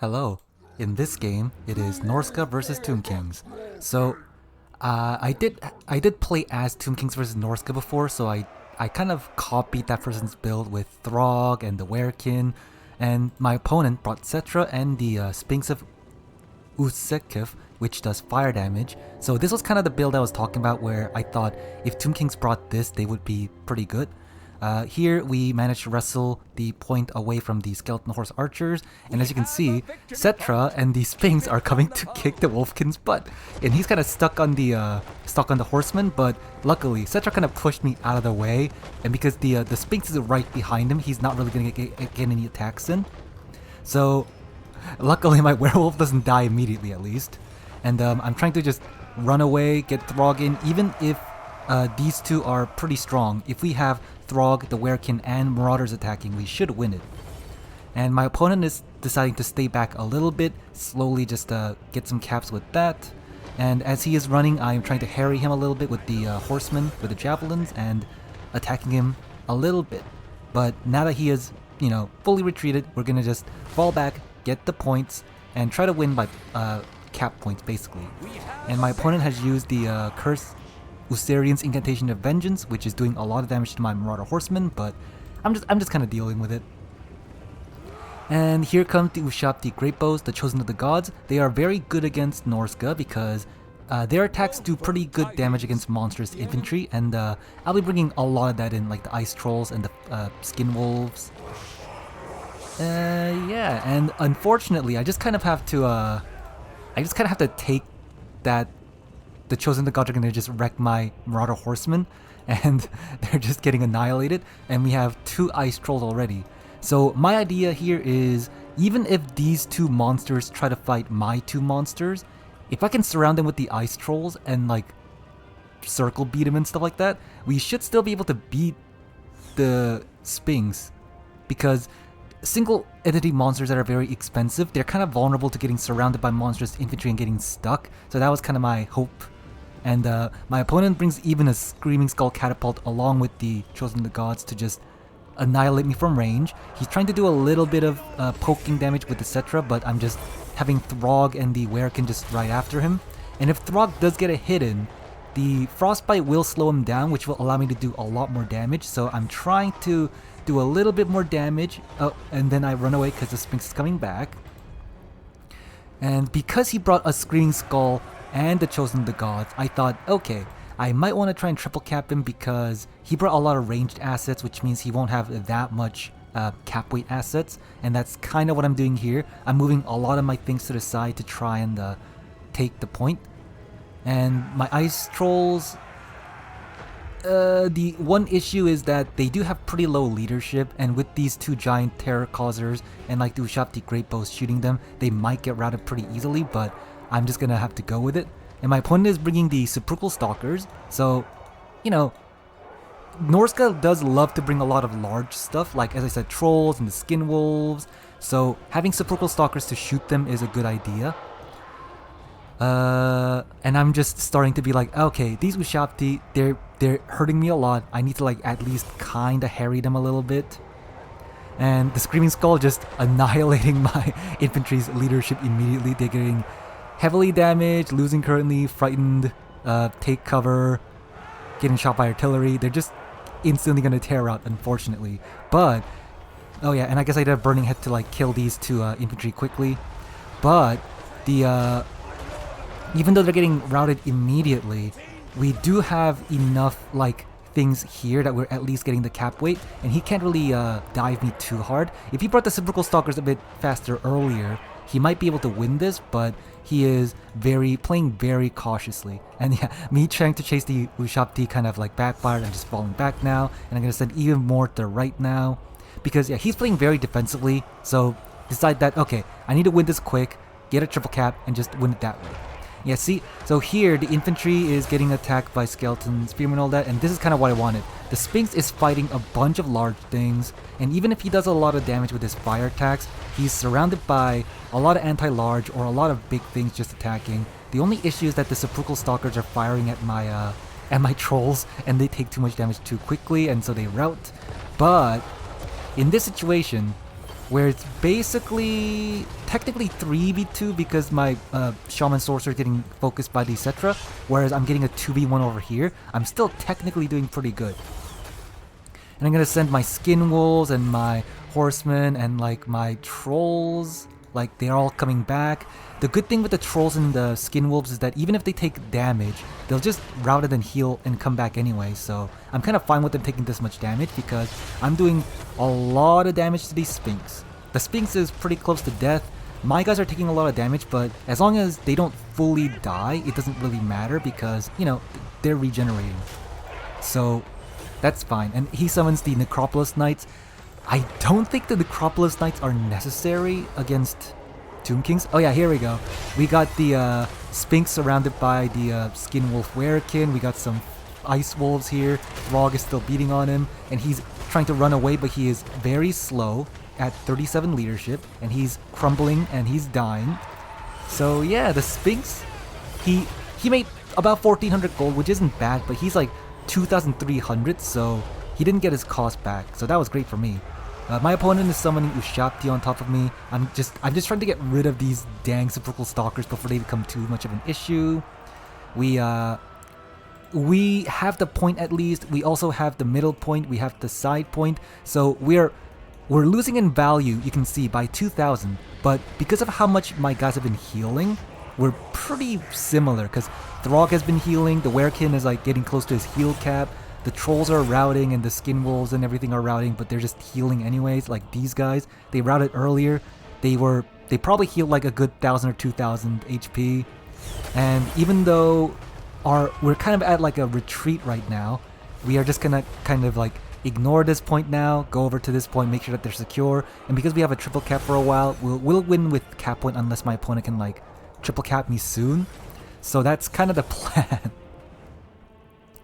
Hello. In this game, it is Norsca versus Tomb Kings. So, I did play as Tomb Kings versus Norsca before, so I kind of copied that person's build with Throg and the Werekin, and my opponent brought Cetra and the Sphinx of Usekif, which does fire damage. So this was kind of the build I was talking about, where I thought if Tomb Kings brought this, they would be pretty good. Here we managed to wrestle the point away from the Skeleton Horse Archers, and as you can see, Cetra and the Sphinx are coming to kick the Wolfkin's butt, and he's kind of stuck on the horseman. But luckily, Cetra kind of pushed me out of the way, and because the Sphinx is right behind him, he's not really gonna get any attacks in. So luckily, my werewolf doesn't die immediately, at least, and I'm trying to just run away, get Throg in, even if these two are pretty strong. If we have Throg, the Werekin, and Marauders attacking, we should win it. And my opponent is deciding to stay back a little bit, slowly just get some caps with that. And as he is running, I am trying to harry him a little bit with the horsemen, with the javelins, and attacking him a little bit. But now that he is, fully retreated, we're gonna just fall back, get the points, and try to win by cap points, basically. And my opponent has used the Curse Usarian's Incantation of Vengeance, which is doing a lot of damage to my Marauder Horsemen, but I'm just kind of dealing with it. And here come the Ushapti Great Bows, the Chosen of the Gods. They are very good against Norsca because their attacks do pretty good damage against monstrous infantry, and I'll be bringing a lot of that in, like the Ice Trolls and the Skin Wolves. Yeah, and unfortunately, I just kind of have to take that the Chosen the Gods are gonna just wreck my Marauder Horsemen, and they're just getting annihilated, and we have 2 Ice Trolls already. So my idea here is, even if these 2 monsters try to fight my 2 monsters, if I can surround them with the Ice Trolls and like circle beat them and stuff like that, we should still be able to beat the Sphinx, because single entity monsters that are very expensive, they're kind of vulnerable to getting surrounded by monstrous infantry and getting stuck. So that was kind of my hope. And my opponent brings even a Screaming Skull Catapult along with the Chosen of the Gods to just annihilate me from range. He's trying to do a little bit of poking damage with the Cetra, but I'm just having Throg and the Werekin just right after him. And if Throg does get a hit in, the Frostbite will slow him down, which will allow me to do a lot more damage. So I'm trying to do a little bit more damage, and then I run away because the Sphinx is coming back. And because he brought a Screaming Skull and the Chosen of the Gods, I thought, okay, I might want to try and triple cap him because he brought a lot of ranged assets, which means he won't have that much cap weight assets, and that's kind of what I'm doing here. I'm moving a lot of my things to the side to try and take the point. And my Ice Trolls, the one issue is that they do have pretty low leadership, and with these 2 giant terror causers and like the Ushapti Great Bows shooting them, they might get routed pretty easily, but I'm just gonna have to go with it. And my opponent is bringing the Sepulchral Stalkers, so, Norsca does love to bring a lot of large stuff, like, as I said, Trolls and the Skin Wolves, so having Sepulchral Stalkers to shoot them is a good idea. And I'm just starting to be like, okay, these Ushapti, they're hurting me a lot. I need to like at least kinda harry them a little bit. And the Screaming Skull just annihilating my infantry's leadership immediately. They're getting heavily damaged, losing currently, frightened, take cover, getting shot by artillery. They're just instantly gonna tear out, unfortunately. But, oh yeah, and I guess I did a Burning Head to like kill these 2 infantry quickly. But the even though they're getting routed immediately, we do have enough like things here that we're at least getting the cap weight, and he can't really dive me too hard. If he brought the Sepulchral Stalkers a bit faster earlier, he might be able to win this, but he is playing very cautiously. And yeah, me trying to chase the Ushapti kind of like backfired. I'm just falling back now, and I'm gonna send even more to the right now, because yeah, he's playing very defensively. So decide that, okay, I need to win this quick, get a triple cap, and just win it that way. Yeah, see, so here the infantry is getting attacked by skeleton spearmen and all that, and this is kind of what I wanted. The Sphinx is fighting a bunch of large things, and even if he does a lot of damage with his fire attacks, he's surrounded by a lot of anti-large or a lot of big things just attacking. The only issue is that the Sepulchral Stalkers are firing at my trolls, and they take too much damage too quickly, and so they rout. But in this situation, where it's basically technically 3v2 because my Shaman Sorcerer is getting focused by the etc. Whereas I'm getting a 2v1 over here. I'm still technically doing pretty good. And I'm gonna send my Skin Wolves and my Horsemen and like my Trolls. Like they're all coming back. The good thing with the Trolls and the Skin Wolves is that even if they take damage, they'll just route it and heal and come back anyway. So I'm kind of fine with them taking this much damage because I'm doing a lot of damage to the Sphinx. The Sphinx is pretty close to death. My guys are taking a lot of damage, but as long as they don't fully die, it doesn't really matter because, you know, they're regenerating. So that's fine. And he summons the Necropolis Knights. I don't think the Necropolis Knights are necessary against Tomb Kings. Oh yeah, here we go. We got the Sphinx surrounded by the Skin Wolf Werekin. We got some Ice Wolves here. Throg is still beating on him, and he's trying to run away, but he is very slow at 37 leadership, and he's crumbling and he's dying. So yeah, the Sphinx, he made about 1400 gold, which isn't bad, but he's like 2,300, so he didn't get his cost back. So that was great for me. My opponent is summoning Ushapti on top of me. I'm just trying to get rid of these dang Sepulchral Stalkers before they become too much of an issue. We have the point at least. We also have the middle point. We have the side point. So we're losing in value, you can see, by 2,000. But because of how much my guys have been healing, we're pretty similar. Because Throg has been healing. The Werekin is like getting close to his heal cap. The Trolls are routing and the Skin Wolves and everything are routing, but they're just healing anyways. Like these guys, they routed earlier. They probably healed like a good 1,000 or 2,000 HP. And even though we're kind of at like a retreat right now, we are just gonna kind of like ignore this point now, go over to this point, make sure that they're secure. And because we have a triple cap for a while, we'll win with cap point unless my opponent can like triple cap me soon. So that's kind of the plan.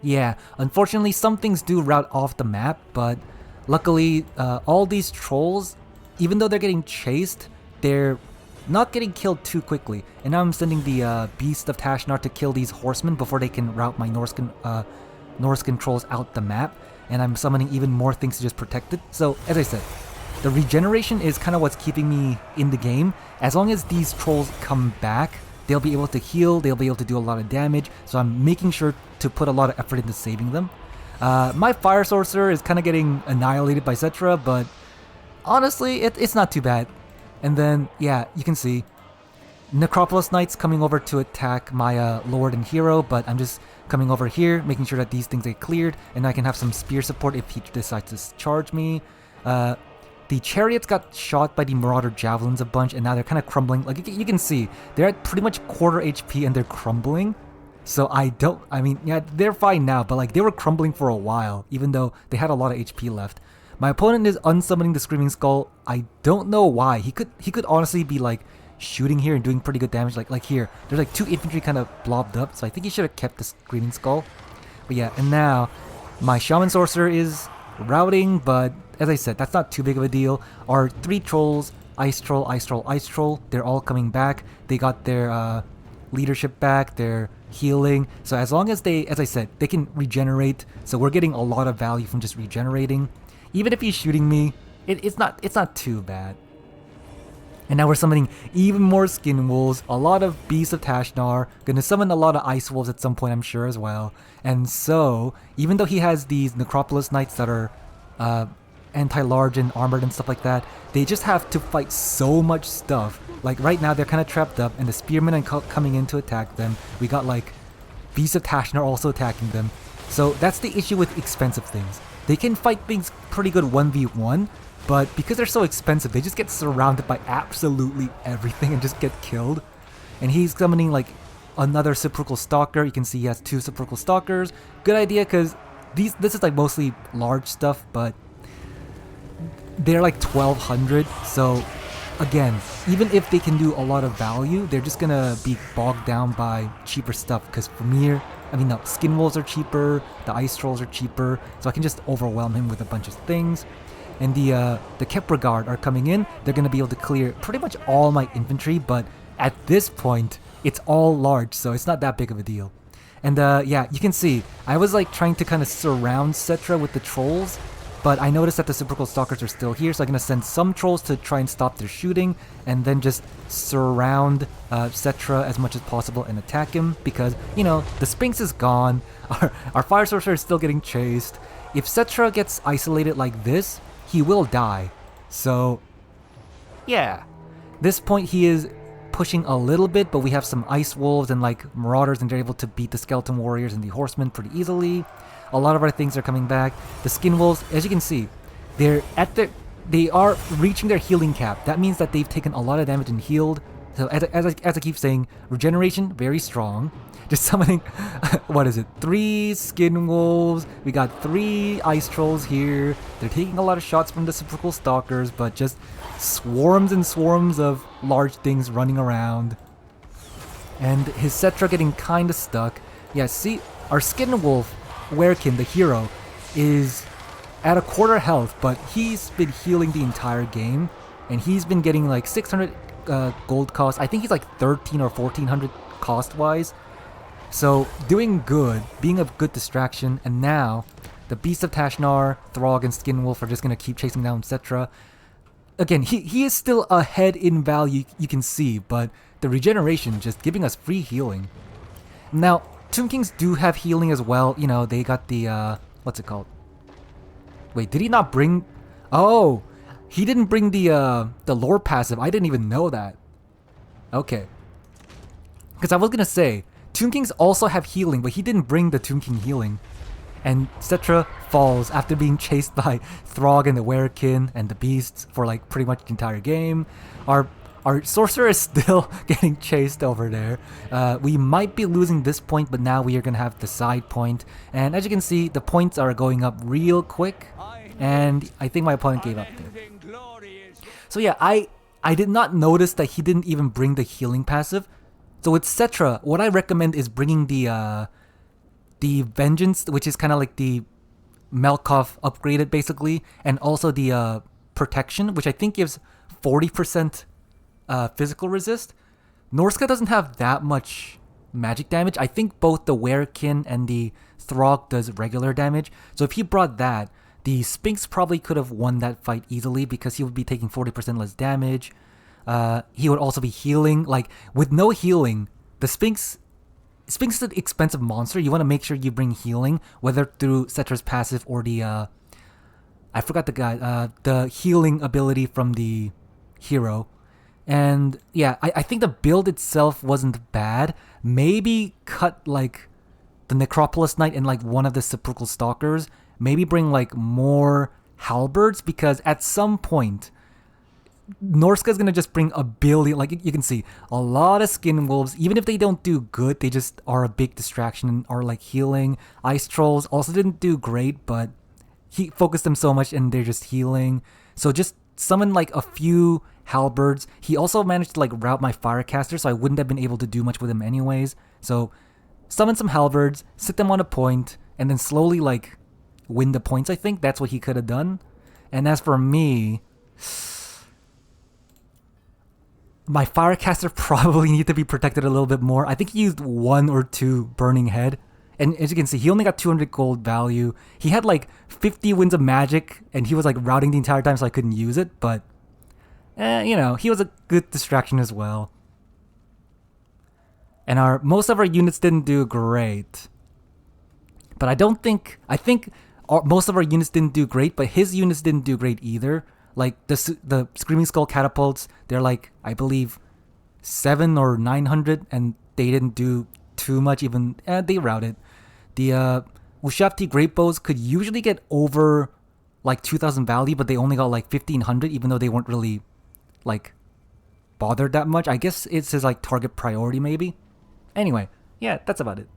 Yeah, unfortunately some things do route off the map, but luckily all these Trolls, even though they're getting chased, they're not getting killed too quickly. And now I'm sending the Beast of Tashnar to kill these Horsemen before they can route my Norscan Trolls out the map. And I'm summoning even more things to just protect it. So, as I said, the regeneration is kind of what's keeping me in the game. As long as these Trolls come back, they'll be able to heal, they'll be able to do a lot of damage, so I'm making sure to put a lot of effort into saving them. My Fire Sorcerer is kind of getting annihilated by Cetra, but honestly, it's not too bad. And then, yeah, you can see Necropolis Knights coming over to attack my Lord and Hero, but I'm just coming over here, making sure that these things get cleared, and I can have some spear support if he decides to charge me. The Chariots got shot by the Marauder Javelins a bunch, and now they're kind of crumbling. Like, you can see, they're at pretty much quarter HP and they're crumbling. So I mean, yeah, they're fine now, but like, they were crumbling for a while, even though they had a lot of HP left. My opponent is unsummoning the Screaming Skull. I don't know why. He could honestly be like shooting here and doing pretty good damage. Like here, there's like 2 infantry kind of blobbed up, so I think he should have kept the Screaming Skull. But yeah, and now my Shaman Sorcerer is routing, but as I said, that's not too big of a deal. Our 3 Trolls, Ice Troll, Ice Troll, Ice Troll, they're all coming back. They got their leadership back, they're healing. So as long as they, as I said, they can regenerate, so we're getting a lot of value from just regenerating. Even if he's shooting me, it's not too bad. And now we're summoning even more Skin Wolves, a lot of Beasts of Tashnar, gonna summon a lot of Ice Wolves at some point, I'm sure, as well. And so, even though he has these Necropolis Knights that are anti-large and armored and stuff like that, they just have to fight so much stuff. Like right now, they're kind of trapped up, and the Spearmen are coming in to attack them. We got like Beasts of Tashnar also attacking them. So that's the issue with expensive things. They can fight things pretty good 1v1, but because they're so expensive, they just get surrounded by absolutely everything and just get killed. And he's summoning like another Sepulchral Stalker. You can see he has 2 Sepulchral Stalkers. Good idea, because this is like mostly large stuff, but they're like 1,200. So again, even if they can do a lot of value, they're just gonna be bogged down by cheaper stuff. Because Premier, I mean, the Skin Wolves are cheaper, the Ice Trolls are cheaper, so I can just overwhelm him with a bunch of things. And the Kepra Guard are coming in. They're going to be able to clear pretty much all my infantry, but at this point, it's all large, so it's not that big of a deal. And yeah, you can see, I was like trying to kind of surround Cetra with the Trolls, but I noticed that the Reciprocal Stalkers are still here, so I'm gonna send some trolls to try and stop their shooting, and then just surround Cetra as much as possible and attack him, because, you know, the Sphinx is gone, our Fire Sorcerer is still getting chased. If Cetra gets isolated like this, he will die. So, yeah. This point he is pushing a little bit, but we have some Ice Wolves and like Marauders, and they're able to beat the Skeleton Warriors and the Horsemen pretty easily. A lot of our things are coming back. The Skin Wolves, as you can see, they are reaching their healing cap. That means that they've taken a lot of damage and healed. So as I keep saying, regeneration, very strong. Just summoning, what is it, 3 Skin Wolves. We got 3 Ice Trolls here. They're taking a lot of shots from the Reciprocal Stalkers, but just swarms and swarms of large things running around. And his Cetra getting kinda stuck. Yeah, see, our Skin Wolf, Werekin, the hero, is at a quarter health, but he's been healing the entire game. And he's been getting like 600 gold cost. I think he's like 13 or 1400 cost-wise. So, doing good, being a good distraction, and now the Beast of Tashnar, Throg, and Skinwolf are just going to keep chasing down Cetra. Again, he is still ahead in value, you can see, but the regeneration just giving us free healing. Now, Tomb Kings do have healing as well. You know, they got the, what's it called? Wait, did he not bring... Oh, he didn't bring the lore passive. I didn't even know that. Okay. Because I was going to say, Tomb Kings also have healing, but he didn't bring the Tomb King healing. And Cetra falls after being chased by Throg and the Werekin and the Beasts for like pretty much the entire game. Our Sorcerer is still getting chased over there. We might be losing this point, but now we are going to have the side point. And as you can see, the points are going up real quick. And I think my opponent gave up there. So yeah, I did not notice that he didn't even bring the healing passive. So with Cetra, what I recommend is bringing the Vengeance, which is kind of like the Melkov upgraded basically, and also the Protection, which I think gives 40% physical resist. Norsca doesn't have that much magic damage. I think both the Werekin and the Throg does regular damage. So if he brought that, the Sphinx probably could have won that fight easily because he would be taking 40% less damage. He would also be healing. Like, with no healing, the Sphinx is an expensive monster. You want to make sure you bring healing, whether through Cetra's passive or the, I forgot the guy, the healing ability from the hero. And yeah, I think the build itself wasn't bad. Maybe cut like the Necropolis Knight and like one of the Sepulchral Stalkers. Maybe bring like more halberds, because at some point Norsca is gonna just bring a billion. Like you can see, a lot of Skin Wolves. Even if they don't do good, they just are a big distraction and are like healing. Ice Trolls also didn't do great, but he focused them so much and they're just healing. So just summon like a few halberds. He also managed to like route my Firecaster, so I wouldn't have been able to do much with him anyways. So summon some halberds, sit them on a point, and then slowly like win the points. I think that's what he could have done. And as for me, my Firecaster probably need to be protected a little bit more. I think he used 1 or 2 Burning Head. And as you can see, he only got 200 gold value. He had like 50 winds of magic, and he was like routing the entire time, so I couldn't use it. But, you know, he was a good distraction as well. And most of our units didn't do great. But I think most of our units didn't do great, but his units didn't do great either. Like the Screaming Skull catapults, they're like, I believe 700 or 900, and they didn't do too much. Even they routed. The Ushapti Great Bows could usually get over like 2,000 value, but they only got like 1,500, even though they weren't really like bothered that much. I guess it says like target priority maybe. Anyway, yeah, that's about it.